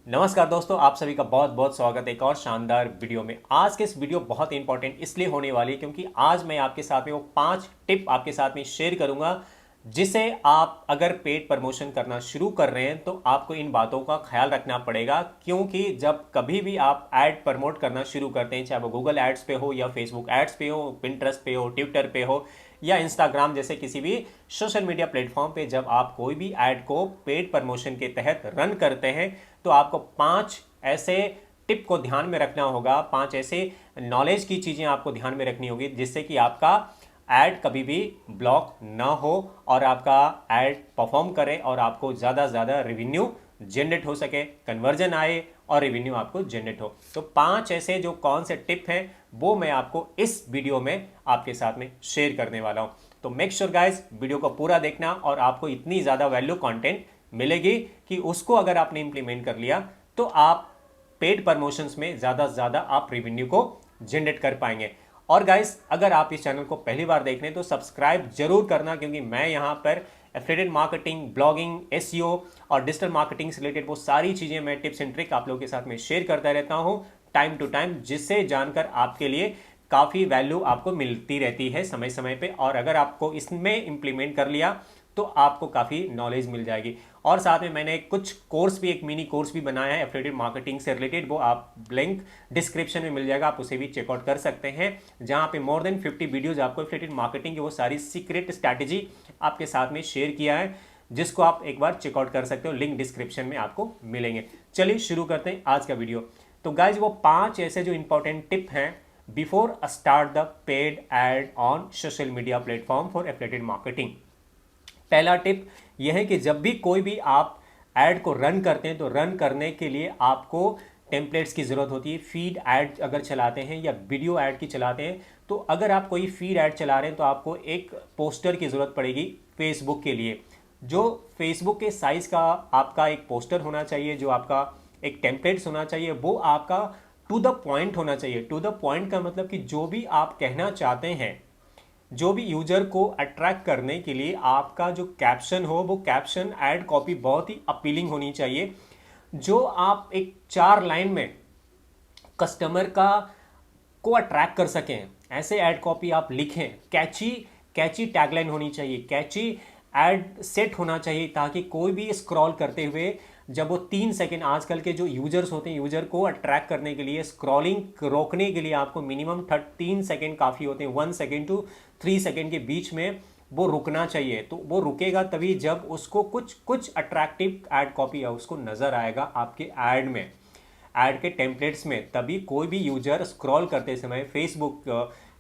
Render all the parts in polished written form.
नमस्कार दोस्तों, आप सभी का बहुत बहुत स्वागत है एक और शानदार वीडियो में। आज के इस वीडियो बहुत इंपॉर्टेंट इसलिए होने वाली है क्योंकि आज मैं आपके साथ में वो 5 टिप आपके साथ में शेयर करूंगा जिसे आप अगर पेड प्रमोशन करना शुरू कर रहे हैं तो आपको इन बातों का ख्याल रखना पड़ेगा। क्योंकि जब कभी भी आप ऐड प्रमोट करना शुरू करते हैं, चाहे वो गूगल एड्स पे हो या फेसबुक एड्स पे हो, पिंटरेस्ट पे हो, ट्विटर पे हो या इंस्टाग्राम जैसे किसी भी सोशल मीडिया प्लेटफॉर्म पे, जब आप कोई भी ऐड को पेड प्रमोशन के तहत रन करते हैं तो आपको 5 ऐसे टिप को ध्यान में रखना होगा। 5 ऐसे नॉलेज की चीज़ें आपको ध्यान में रखनी होगी जिससे कि आपका ऐड कभी भी ब्लॉक ना हो और आपका ऐड परफॉर्म करे और आपको ज़्यादा से ज़्यादा रेवेन्यू जनरेट हो सके, कन्वर्जन आए और रेवेन्यू आपको जनरेट हो। तो 5 ऐसे जो कौन से टिप हैं वो मैं आपको इस वीडियो में आपके साथ में शेयर करने वाला हूं। तो मेक श्योर गाइस वीडियो को पूरा देखना और आपको इतनी ज़्यादा वैल्यू कंटेंट मिलेगी कि उसको अगर आपने इंप्लीमेंट कर लिया तो आप पेड प्रमोशंस में ज़्यादा से ज़्यादा आप रेवेन्यू को जनरेट कर पाएंगे। और गाइस, अगर आप इस चैनल को पहली बार देख रहे हैं तो सब्सक्राइब जरूर करना, क्योंकि मैं यहाँ पर एफिलिएट मार्केटिंग, ब्लॉगिंग, एसईओ और डिजिटल मार्केटिंग से रिलेटेड वो सारी चीज़ें मैं टिप्स एंड ट्रिक आप लोगों के साथ में शेयर करता रहता हूँ टाइम टू टाइम, जिससे जानकर आपके लिए काफ़ी वैल्यू आपको मिलती रहती है समय समय पे। और अगर आपको इसमें इंप्लीमेंट कर लिया तो आपको काफ़ी नॉलेज मिल जाएगी। और साथ में मैंने कुछ कोर्स भी, एक मिनी कोर्स भी बनाया है एफिलिएट मार्केटिंग से रिलेटेड, वो आप लिंक डिस्क्रिप्शन में मिल जाएगा, आप उसे भी चेकआउट कर सकते हैं, जहां पे मोर देन 50 वीडियोज आपको एफिलिएट मार्केटिंग की वो सारी सीक्रेट स्ट्रैटेजी आपके साथ में शेयर किया है, जिसको आप एक बार चेकआउट कर सकते हो। लिंक डिस्क्रिप्शन में आपको मिलेंगे। चलिए शुरू करते हैं आज का वीडियो। तो गाइज, वो 5 ऐसे जो इंपॉर्टेंट टिप हैं before start the paid ad on social media platform for affiliate marketing. पहला टिप यह है कि जब भी कोई भी आप ऐड को रन करते हैं तो रन करने के लिए आपको टेम्पलेट्स की ज़रूरत होती है। फीड ऐड अगर चलाते हैं या वीडियो ऐड की चलाते हैं तो अगर आप कोई फीड ऐड चला रहे हैं तो आपको एक पोस्टर की ज़रूरत पड़ेगी फेसबुक के लिए। जो फेसबुक के साइज़ का आपका एक पोस्टर होना चाहिए, जो आपका एक टेम्पलेट्स होना चाहिए, वो आपका टू द पॉइंट होना चाहिए। टू द पॉइंट का मतलब कि जो भी आप कहना चाहते हैं, जो भी यूजर को अट्रैक्ट करने के लिए आपका जो कैप्शन हो, वो कैप्शन ऐड कॉपी बहुत ही अपीलिंग होनी चाहिए, जो आप एक 4 लाइन में कस्टमर का को अट्रैक्ट कर सकें। ऐसे ऐड कॉपी आप लिखें। कैची कैची टैगलाइन होनी चाहिए, कैची ऐड सेट होना चाहिए, ताकि कोई भी स्क्रॉल करते हुए जब वो 3 सेकेंड, आजकल के जो यूजर्स होते हैं, यूजर को अट्रैक्ट करने के लिए स्क्रॉलिंग रोकने के लिए आपको मिनिमम 3 सेकेंड काफ़ी होते हैं, 1 सेकेंड टू 3 सेकेंड के बीच में वो रुकना चाहिए। तो वो रुकेगा तभी जब उसको कुछ अट्रैक्टिव ऐड कॉपी है उसको नज़र आएगा आपके ऐड में, ऐड के टेम्पलेट्स में। तभी कोई भी यूजर स्क्रॉल करते समय, फेसबुक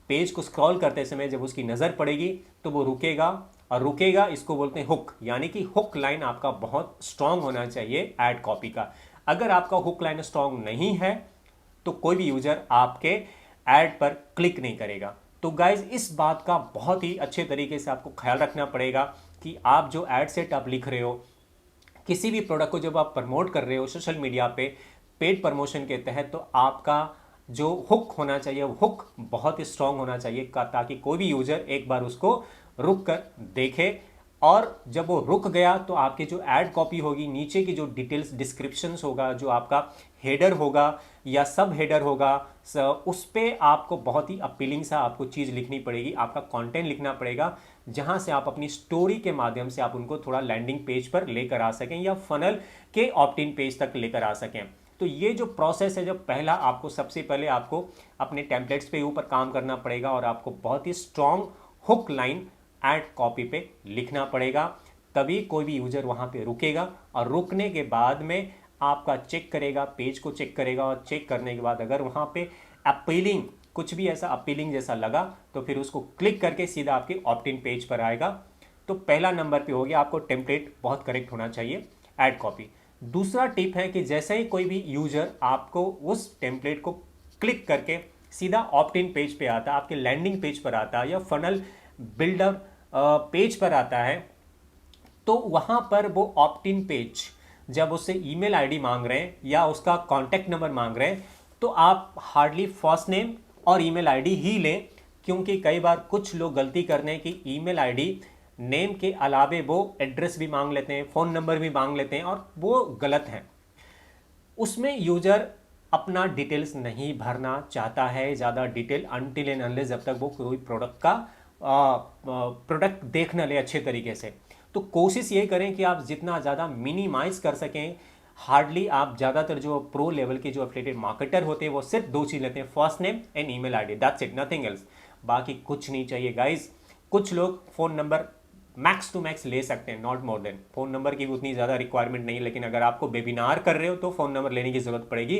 पेज को स्क्रॉल करते समय जब उसकी नज़र पड़ेगी तो वो रुकेगा। और रुकेगा इसको बोलते हैं हुक, यानी कि हुक लाइन आपका बहुत स्ट्रांग होना चाहिए ऐड कॉपी का। अगर आपका हुक लाइन स्ट्रांग नहीं है तो कोई भी यूजर आपके ऐड पर क्लिक नहीं करेगा। तो गाइज, इस बात का बहुत ही अच्छे तरीके से आपको ख्याल रखना पड़ेगा कि आप जो ऐड सेट आप लिख रहे हो, किसी भी प्रोडक्ट को जब आप प्रमोट कर रहे हो सोशल मीडिया पे पेड प्रमोशन के तहत, तो आपका जो हुक होना चाहिए वो हुक बहुत ही स्ट्रांग होना चाहिए, ताकि कोई भी यूजर एक बार उसको रुक कर देखे। और जब वो रुक गया तो आपकी जो ऐड कॉपी होगी, नीचे की जो डिटेल्स डिस्क्रिप्शंस होगा, जो आपका हेडर होगा या सब हेडर होगा, उस पर आपको बहुत ही अपीलिंग सा आपको चीज़ लिखनी पड़ेगी, आपका कंटेंट लिखना पड़ेगा, जहां से आप अपनी स्टोरी के माध्यम से आप उनको थोड़ा लैंडिंग पेज पर लेकर आ सकें या फनल के ऑप्ट इन पेज तक लेकर आ सकें। तो ये जो प्रोसेस है, जब पहला आपको सबसे पहले आपको अपने टेम्पलेट्स पे ऊपर काम करना पड़ेगा और आपको बहुत ही strong hook line ad copy पे लिखना पड़ेगा, तभी कोई भी यूजर वहां पे रुकेगा। और रुकने के बाद में आपका चेक करेगा, पेज को चेक करेगा, और चेक करने के बाद अगर वहां पे अपीलिंग, कुछ भी ऐसा अपीलिंग जैसा लगा तो फिर उसको क्लिक करके सीधा आपके ऑप्ट इन पेज पर आएगा। तो पहला नंबर पे हो गया, आपको टेम्पलेट बहुत करेक्ट होना चाहिए, ऐड कॉपी। दूसरा टिप है कि जैसे ही कोई भी यूजर आपको उस टेम्पलेट को क्लिक करके सीधा ऑप्ट इन पेज पे आता है, आपके लैंडिंग पेज पर आता है या फनल बिल्डर पेज पर आता है, तो वहां पर वो ऑप्ट इन पेज जब उससे ईमेल आईडी मांग रहे हैं या उसका कॉन्टैक्ट नंबर मांग रहे हैं, तो आप हार्डली फर्स्ट नेम और ईमेल आईडी ही लें, क्योंकि कई बार कुछ लोग गलती करने हैं कि ईमेल आईडी नेम के अलावे वो एड्रेस भी मांग लेते हैं, फ़ोन नंबर भी मांग लेते हैं, और वो गलत है। उसमें यूजर अपना डिटेल्स नहीं भरना चाहता है ज़्यादा डिटेल, अनटिल एंड अनलेस जब तक वो कोई प्रोडक्ट का प्रोडक्ट देख न ले अच्छे तरीके से। तो कोशिश ये करें कि आप जितना ज़्यादा मिनिमाइज कर सकें। हार्डली आप ज़्यादातर जो प्रो लेवल के जो एफिलिएटेड मार्केटर होते हैं वो सिर्फ 2 चीज़ लेते हैं, first name and email ID, that's it, nothing else. बाकी कुछ नहीं चाहिए गाइज। कुछ लोग phone number max to max ले सकते हैं, not more than. Phone number की भी उतनी ज़्यादा रिक्वायरमेंट नहीं है, लेकिन अगर आपको वेबिनार कर रहे हो तो फ़ोन नंबर लेने की ज़रूरत पड़ेगी,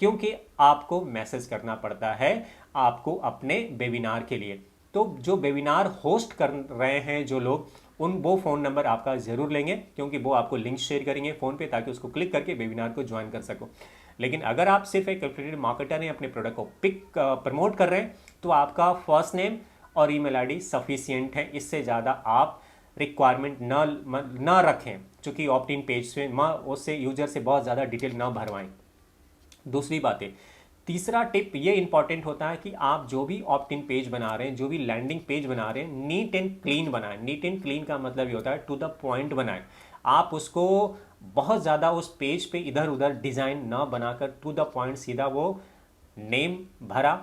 क्योंकि आपको मैसेज करना पड़ता है आपको अपने वेबिनार के लिए। तो जो वेबिनार होस्ट कर रहे हैं जो लोग, वो फ़ोन नंबर आपका ज़रूर लेंगे, क्योंकि वो आपको लिंक शेयर करेंगे फ़ोन पे, ताकि उसको क्लिक करके वेबिनार को ज्वाइन कर सको। लेकिन अगर आप सिर्फ एक एफिलिएटेड मार्केटर हैं, अपने प्रोडक्ट को प्रमोट कर रहे हैं, तो आपका फर्स्ट नेम और ईमेल आईडी सफिशिएंट है। इससे ज़्यादा आप रिक्वायरमेंट न रखें, चूँकि ऑप्ट इन पेज से उससे यूजर से बहुत ज़्यादा डिटेल ना भरवाएं। दूसरी बात है, तीसरा टिप ये इंपॉर्टेंट होता है कि आप जो भी ऑप्ट इन पेज बना रहे हैं, जो भी लैंडिंग पेज बना रहे हैं, नीट एंड क्लीन बनाएं। नीट एंड क्लीन का मतलब ये होता है टू द पॉइंट बनाएं। आप उसको बहुत ज़्यादा उस पेज पे इधर उधर डिज़ाइन ना बनाकर टू द पॉइंट सीधा वो नेम भरा,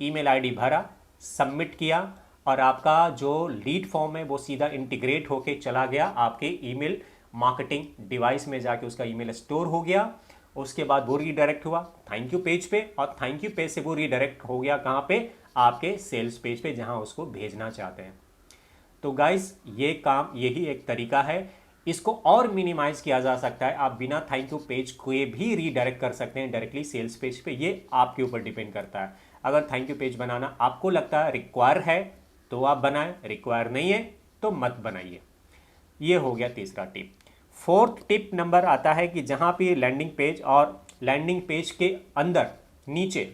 ईमेल आईडी भरा, सबमिट किया, और आपका जो लीड फॉर्म है वो सीधा इंटीग्रेट होके चला गया आपके ईमेल मार्केटिंग डिवाइस में, जाके उसका ईमेल स्टोर हो गया। उसके बाद वो रीडायरेक्ट हुआ थैंक यू पेज पे, और थैंक यू पेज से वो रीडायरेक्ट हो गया कहाँ पे, आपके सेल्स पेज पे, जहाँ उसको भेजना चाहते हैं। तो गाइस ये काम, यही एक तरीका है। इसको और मिनिमाइज किया जा सकता है, आप बिना थैंक यू पेज को भी रीडायरेक्ट कर सकते हैं डायरेक्टली सेल्स पेज पे। ये आपके ऊपर डिपेंड करता है। अगर थैंक यू पेज बनाना आपको लगता है रिक्वायर है तो आप बनाएं, रिक्वायर नहीं है तो मत बनाइए। ये हो गया तीसरा टिप। फोर्थ टिप नंबर आता है कि जहाँ पे लैंडिंग पेज और लैंडिंग पेज के अंदर नीचे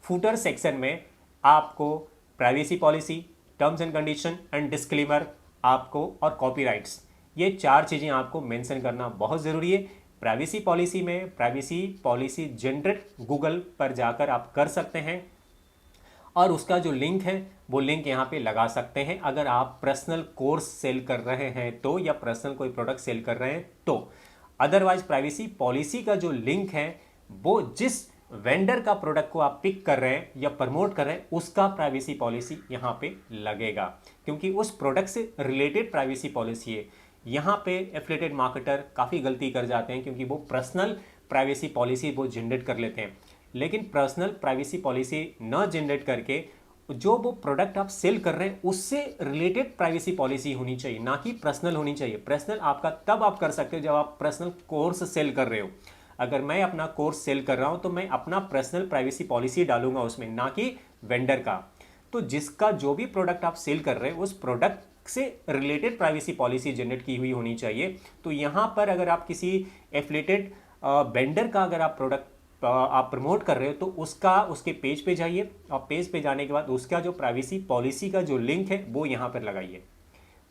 फूटर सेक्शन में आपको privacy policy, terms and condition and disclaimer आपको, और कॉपीराइट्स, ये 4 चीज़ें आपको मेंशन करना बहुत ज़रूरी है। प्राइवेसी पॉलिसी में प्राइवेसी पॉलिसी जनरेट गूगल पर जाकर आप कर सकते हैं, और उसका जो लिंक है वो लिंक यहाँ पे लगा सकते हैं अगर आप पर्सनल कोर्स सेल कर रहे हैं तो, या पर्सनल कोई प्रोडक्ट सेल कर रहे हैं तो। अदरवाइज प्राइवेसी पॉलिसी का जो लिंक है वो जिस वेंडर का प्रोडक्ट को आप पिक कर रहे हैं या प्रमोट कर रहे हैं उसका प्राइवेसी पॉलिसी यहाँ पे लगेगा, क्योंकि उस प्रोडक्ट से रिलेटेड प्राइवेसी पॉलिसी है। यहाँ पे एफिलिएटेड मार्केटर काफ़ी गलती कर जाते हैं, क्योंकि वो पर्सनल प्राइवेसी पॉलिसी वो जनरेट कर लेते हैं। लेकिन पर्सनल प्राइवेसी पॉलिसी न जनरेट करके जो वो प्रोडक्ट आप सेल कर रहे हैं उससे रिलेटेड प्राइवेसी पॉलिसी होनी चाहिए, ना कि पर्सनल होनी चाहिए। पर्सनल आपका तब आप कर सकते हो जब आप पर्सनल कोर्स सेल कर रहे हो। अगर मैं अपना कोर्स सेल कर रहा हूं तो मैं अपना पर्सनल प्राइवेसी पॉलिसी डालूंगा उसमें, ना कि वेंडर का। तो जिसका जो भी प्रोडक्ट आप सेल कर रहे हैं उस प्रोडक्ट से रिलेटेड प्राइवेसी पॉलिसी जनरेट की हुई होनी चाहिए। तो यहाँ पर अगर आप किसी एफिलिएटेड वेंडर का अगर आप प्रोडक्ट आप प्रमोट कर रहे हो तो उसके पेज पे जाइए, और पेज पे जाने के बाद उसका जो प्राइवेसी पॉलिसी का जो लिंक है वो यहाँ पर लगाइए।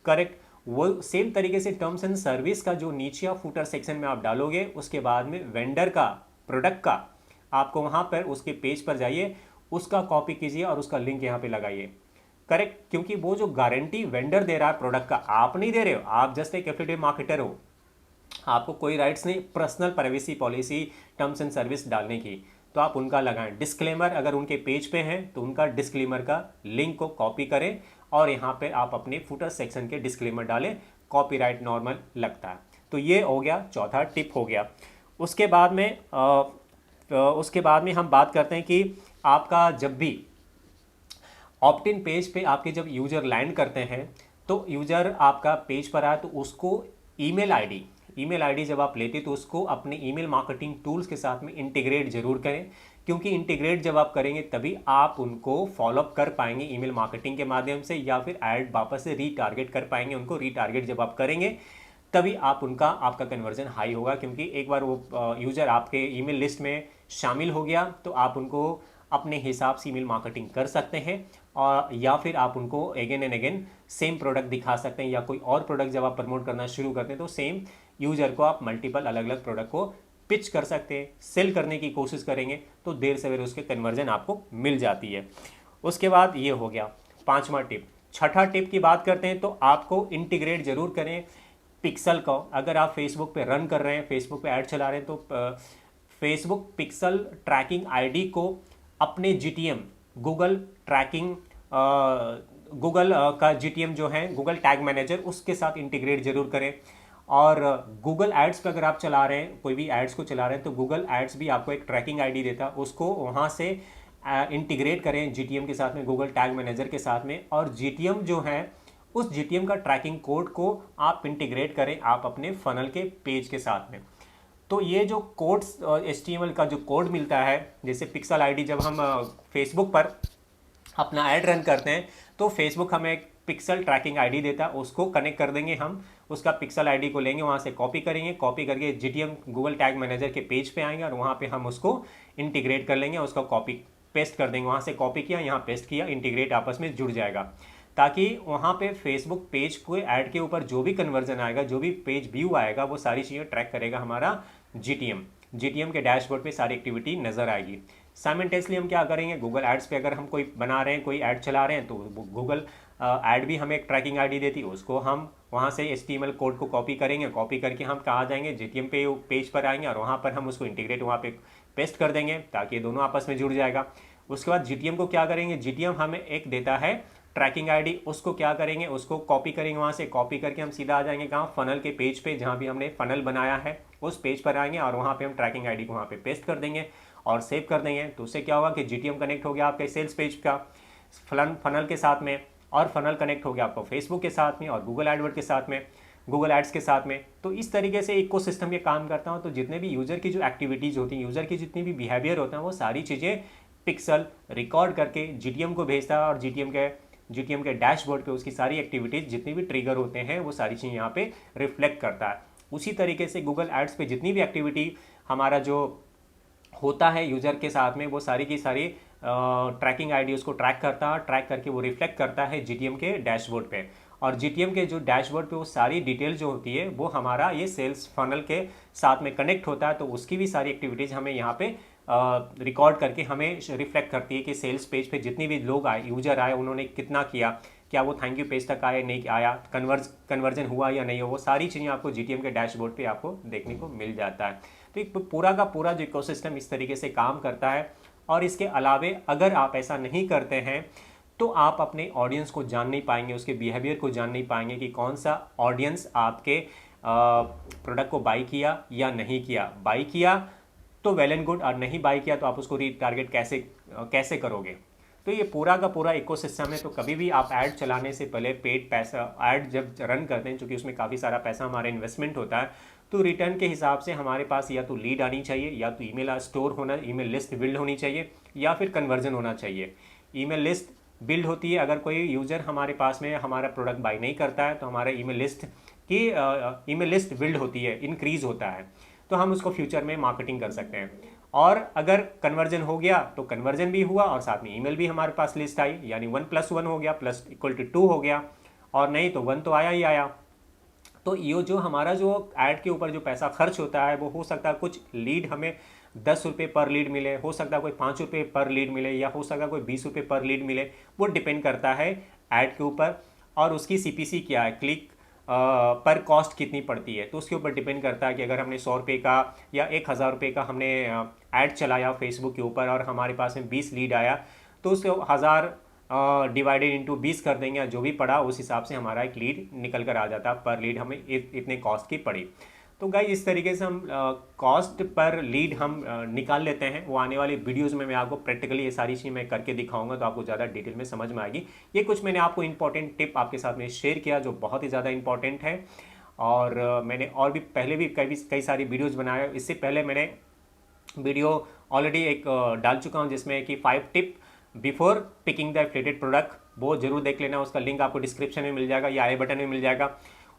करेक्ट। वो सेम तरीके से टर्म्स एंड सर्विस का जो नीचे या फुटर सेक्शन में आप डालोगे, उसके बाद में वेंडर का प्रोडक्ट का आपको वहाँ पर उसके पेज पर जाइए, उसका कॉपी कीजिए और उसका लिंक यहाँ पे लगाइए। करेक्ट। क्योंकि वो जो गारंटी वेंडर दे रहा है प्रोडक्ट का, आप नहीं दे रहे हो, आप जस्ट एक एफिलिएटेड मार्केटर हो, आपको कोई राइट्स नहीं personal privacy policy terms and service डालने की। तो आप उनका लगाएं। डिस्क्लेमर अगर उनके पेज पे हैं तो उनका डिस्क्लेमर का लिंक को कॉपी करें और यहाँ पे आप अपने फुटर सेक्शन के डिस्क्लेमर डालें, कॉपीराइट नॉर्मल लगता है। तो ये हो गया, चौथा टिप हो गया। उसके बाद में हम बात करते हैं कि आपका जब भी ऑप्ट इन पेज पे आपके जब यूजर लैंड करते हैं तो यूजर आपका पेज पर आए तो उसको ईमेल आईडी जब आप लेते तो उसको अपने ईमेल मार्केटिंग टूल्स के साथ में इंटीग्रेट जरूर करें, क्योंकि इंटीग्रेट जब आप करेंगे तभी आप उनको फॉलोअप कर पाएंगे ईमेल मार्केटिंग के माध्यम से, या फिर ऐड वापस से रीटारगेट कर पाएंगे उनको। रीटारगेट जब आप करेंगे तभी आपका कन्वर्जन हाई होगा, क्योंकि एक बार वो यूजर आपके ईमेल लिस्ट में शामिल हो गया तो आप उनको अपने हिसाब से ईमेल मार्केटिंग कर सकते हैं, और या फिर आप उनको again and again same product दिखा सकते हैं, या कोई और प्रोडक्ट जब आप प्रमोट करना शुरू करते हैं तो सेम यूजर को आप मल्टीपल अलग अलग प्रोडक्ट को पिच कर सकते हैं। सेल करने की कोशिश करेंगे तो देर सवेर उसके कन्वर्जन आपको मिल जाती है। उसके बाद ये हो गया 5वां टिप। छठा टिप की बात करते हैं तो आपको इंटीग्रेट जरूर करें पिक्सल को। अगर आप फेसबुक पे रन कर रहे हैं, फेसबुक पे ऐड चला रहे हैं तो फेसबुक पिक्सल ट्रैकिंग आईडी को अपने जीटीएम गूगल ट्रैकिंग गूगल का जीटीएम जो है गूगल टैग मैनेजर उसके साथ इंटीग्रेट जरूर करें। और गूगल एड्स पे अगर आप चला रहे हैं, कोई भी एड्स को चला रहे हैं, तो गूगल एड्स भी आपको एक ट्रैकिंग आईडी देता है, उसको वहाँ से इंटीग्रेट करें जीटीएम के साथ में, गूगल टैग मैनेजर के साथ में। और जीटीएम जो है उस जीटीएम का ट्रैकिंग कोड को आप इंटीग्रेट करें आप अपने फनल के पेज के साथ में। तो ये जो कोड्स HTML का जो कोड मिलता है, जैसे पिक्सल आईडी, जब हम फेसबुक पर अपना ऐड रन करते हैं तो फेसबुक हमें एक पिक्सल ट्रैकिंग आईडी देता है, उसको कनेक्ट कर देंगे हम, उसका पिक्सल आईडी को लेंगे, वहाँ से कॉपी करेंगे, कॉपी करके जीटीएम गूगल टैग मैनेजर के पेज पे आएंगे और वहाँ पे हम उसको इंटीग्रेट कर लेंगे, उसका कॉपी पेस्ट कर देंगे, वहाँ से कॉपी किया यहाँ पेस्ट किया, इंटीग्रेट आपस में जुड़ जाएगा, ताकि वहाँ पे फेसबुक पेज को ऐड के ऊपर जो भी कन्वर्जन आएगा, जो भी पेज व्यू आएगा, वो सारी चीज़ें ट्रैक करेगा हमारा जीटीएम के डैशबोर्ड पे सारी एक्टिविटी नजर आएगी। साइमल्टेनियसली हम क्या करेंगे, गूगल एड्स पे अगर हम कोई बना रहे हैं, कोई ऐड चला रहे हैं, तो गूगल ऐड भी हमें एक ट्रैकिंग आईडी देती है, उसको हम वहाँ से HTML कोड को कॉपी करेंगे, कॉपी करके हम कहाँ जाएंगे, जीटीएम पे पेज पर आएंगे और वहाँ पर हम उसको इंटीग्रेट वहाँ पे पेस्ट कर देंगे ताकि ये दोनों आपस में जुड़ जाएगा। उसके बाद जीटीएम को क्या करेंगे, जीटीएम हमें एक देता है ट्रैकिंग आईडी, उसको क्या करेंगे, उसको कॉपी करेंगे, वहाँ से कॉपी करके हम सीधा आ जाएंगे कहाँ, फनल के पेज पे, जहाँ भी हमने फनल बनाया है उस पेज पर आएंगे और वहाँ पे हम ट्रैकिंग आईडी को वहाँ पे पेस्ट कर देंगे और सेव कर देंगे। तो उससे क्या होगा कि जीटीएम कनेक्ट हो गया आपके सेल्स पेज का फनल के साथ में, और फनल कनेक्ट हो गया आपको फेसबुक के साथ में और गूगल एडवर्ड के साथ में, गूगल एड्स के साथ में। तो इस तरीके से इकोसिस्टम ये काम करता हूँ। तो जितने भी यूज़र की जो एक्टिविटीज़ होती हैं, यूज़र की जितनी भी बिहेवियर होता है, वो सारी चीज़ें पिक्सल रिकॉर्ड करके जीटीएम को भेजता है और जीटीएम के डैशबोर्ड पे उसकी सारी एक्टिविटीज़ जितनी भी ट्रिगर होते हैं वो सारी चीज़ें यहाँ पे रिफ्लेक्ट करता है। उसी तरीके से गूगल एड्स पे जितनी भी एक्टिविटी हमारा जो होता है यूज़र के साथ में, वो सारी की सारी ट्रैकिंग आईडी उसको ट्रैक करता है, ट्रैक करके वो रिफ्लेक्ट करता है जीटीएम के डैशबोर्ड पे। और जीटीएम के जो डैशबोर्ड पे वो सारी डिटेल जो होती है वो हमारा ये सेल्स फनल के साथ में कनेक्ट होता है, तो उसकी भी सारी एक्टिविटीज़ हमें यहाँ पे रिकॉर्ड करके हमें रिफ्लेक्ट करती है कि सेल्स पेज पे जितनी भी लोग आए, यूजर आए, उन्होंने कितना किया, क्या वो थैंक यू पेज तक आया नहीं आया, कन्वर्जन हुआ या नहीं हो, वो सारी चीज़ें आपको जीटीएम के डैशबोर्ड पे आपको देखने को मिल जाता है। तो एक पूरा का पूरा जो इकोसिस्टम इस तरीके से काम करता है। और इसके अलावे अगर आप ऐसा नहीं करते हैं तो आप अपने ऑडियंस को जान नहीं पाएंगे, उसके बिहेवियर को जान नहीं पाएंगे कि कौन सा ऑडियंस आपके प्रोडक्ट को बाई किया या नहीं किया। बाई किया तो वेल एंड गुड, और नहीं बाई किया तो आप उसको रीटारगेट कैसे करोगे। तो ये पूरा का पूरा इकोसिस्टम है। तो कभी भी आप ऐड चलाने से पहले पेड पैसा ऐड जब रन करते हैं, क्योंकि उसमें काफ़ी सारा पैसा हमारा इन्वेस्टमेंट होता है, तो रिटर्न के हिसाब से हमारे पास या तो लीड आनी चाहिए, या तो ईमेल स्टोर होना, ईमेल लिस्ट बिल्ड होनी चाहिए, या फिर कन्वर्जन होना चाहिए। ईमेल लिस्ट बिल्ड होती है, अगर कोई यूज़र हमारे पास में हमारा प्रोडक्ट बाई नहीं करता है तो हमारा ईमेल लिस्ट बिल्ड होती है, इंक्रीज होता है, तो हम उसको फ्यूचर में मार्केटिंग कर सकते हैं। और अगर कन्वर्जन हो गया तो कन्वर्जन भी हुआ और साथ में ईमेल भी हमारे पास लिस्ट आई, यानी 1+1 हो गया, +=2 हो गया, और नहीं तो 1 तो आया ही आया। तो ये जो हमारा जो ऐड के ऊपर जो पैसा खर्च होता है, वो हो सकता है कुछ लीड हमें 10 रुपये पर लीड मिले, हो सकता है कोई 5 रुपये पर लीड मिले, या हो सकता है कोई 20 रुपये पर लीड मिले, वो डिपेंड करता है ऐड के ऊपर। और उसकी CPC क्या है, क्लिक पर कॉस्ट कितनी पड़ती है, तो उसके ऊपर डिपेंड करता है कि अगर हमने 100 रुपये का या 1000 रुपये का हमने ऐड चलाया फेसबुक के ऊपर और हमारे पास में 20 लीड आया, तो उसके 1000 डिवाइडेड इंटू 20 कर देंगे, जो भी पड़ा उस हिसाब से हमारा एक लीड निकल कर आ जाता, पर लीड हमें इतने कॉस्ट की पड़ी। तो गाइस इस तरीके से हम कॉस्ट पर लीड हम निकाल लेते हैं। वो आने वाली वीडियोस में मैं आपको प्रैक्टिकली ये सारी चीज़ मैं करके दिखाऊंगा, तो आपको ज़्यादा डिटेल में समझ में आएगी। ये कुछ मैंने आपको इंपॉर्टेंट टिप आपके साथ में शेयर किया जो बहुत ही ज़्यादा इंपॉर्टेंट है। और मैंने और भी पहले भी कई सारी वीडियोज़ बनाए। इससे पहले मैंने वीडियो ऑलरेडी एक डाल चुका हूँ जिसमें कि 5 tip before picking the affiliated product, वो जरूर देख लेना, उसका लिंक आपको डिस्क्रिप्शन में मिल जाएगा या आई बटन में मिल जाएगा।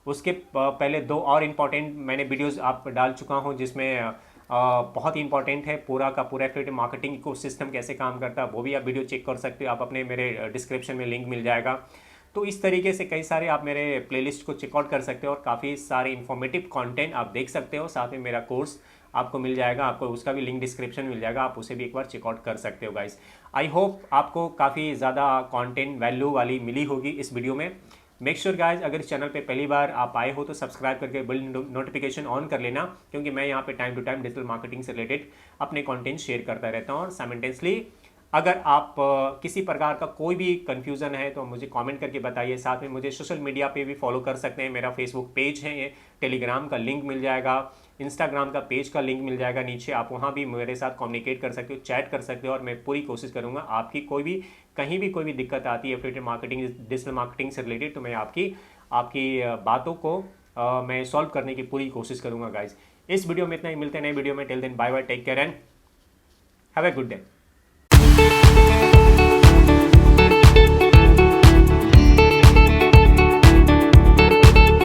उसके पहले 2 और इम्पॉर्टेंट मैंने वीडियोस आप डाल चुका हूं जिसमें बहुत ही इंपॉर्टेंट है पूरा का पूरा एफिलिएटेड मार्केटिंग इकोसिस्टम कैसे काम करता है, वो भी आप वीडियो चेक कर सकते हो, आप अपने मेरे डिस्क्रिप्शन में लिंक मिल जाएगा। तो इस तरीके से कई सारे आप मेरे प्लेलिस्ट को चेकआउट कर सकते हो और काफ़ी सारे इन्फॉर्मेटिव कंटेंट आप देख सकते हो। साथ में मेरा कोर्स आपको मिल जाएगा, आपको उसका भी लिंक डिस्क्रिप्शन मिल जाएगा, आप उसे भी एक बार चेकआउट कर सकते हो गाइस। आई होप आपको काफ़ी ज़्यादा कंटेंट वैल्यू वाली मिली होगी इस वीडियो में। मेक श्योर गाइज, अगर इस चैनल पे पहली बार आप आए हो तो सब्सक्राइब करके बिल नोटिफिकेशन ऑन कर लेना, क्योंकि मैं यहाँ पे time to time digital marketing से रिलेटेड अपने कंटेंट शेयर करता रहता हूँ। और साइमल्टेनियसली अगर आप किसी प्रकार का कोई भी कन्फ्यूज़न है तो मुझे कमेंट करके बताइए। साथ में मुझे सोशल मीडिया पे भी फॉलो कर सकते हैं, मेरा फेसबुक पेज है, टेलीग्राम का लिंक मिल जाएगा, इंस्टाग्राम का पेज का लिंक मिल जाएगा नीचे, आप वहाँ भी मेरे साथ कम्युनिकेट कर सकते हो, चैट कर सकते हो। और मैं पूरी कोशिश करूँगा आपकी कोई भी कहीं भी कोई भी दिक्कत आती है एफिलिएटेड मार्केटिंग डिजिटल मार्केटिंग से रिलेटेड तो मैं आपकी आपकी बातों को मैं सॉल्व करने की पूरी कोशिश करूँगा गाइज। इस वीडियो में इतना ही, मिलते हैं नए वीडियो में। Till then bye bye, take care and have a good day.